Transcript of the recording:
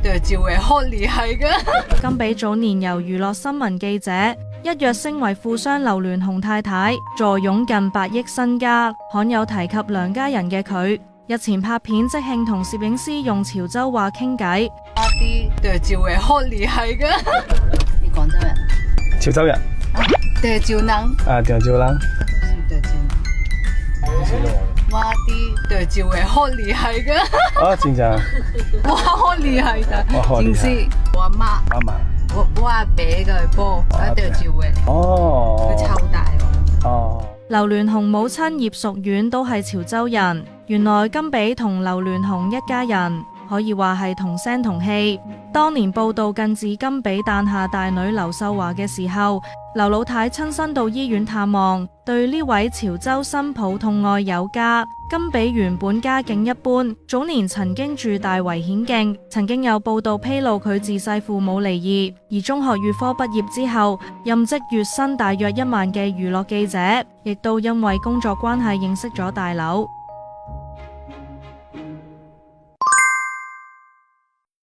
對趙薇好厲害嘅。甘比早年由娛樂新聞記者一躍升為富商劉鑾雄太太，坐擁近8億身家，罕有提及梁家仁嘅佢，日前拍片即興同攝影師用潮州話傾偈。阿啲對趙薇好厲害嘅。你廣州人？潮州人。對趙能。啊，對趙能。對趙能。我啲對趙薇好厲害嘅。哦，真正。我好厲害的。我好厲害。正是我阿媽。阿嫲。我阿伯嘅波，我對趙薇。哦。佢湊大喎。哦。劉鑾雄母親葉淑婉都係潮州人，原來甘比同劉鑾雄一家人可以話係同聲同氣。當年報道近指甘比誕下大女劉秀華嘅時候，劉老太親身到醫院探望，對呢位潮州新抱痛愛有加。甘比原本家境一般，早年曾經住大圍顯徑，曾經有報道披露佢自細父母離異，而中學預科畢業之後，任職月薪大約1萬嘅娛樂記者，亦都因為工作關係認識咗大劉。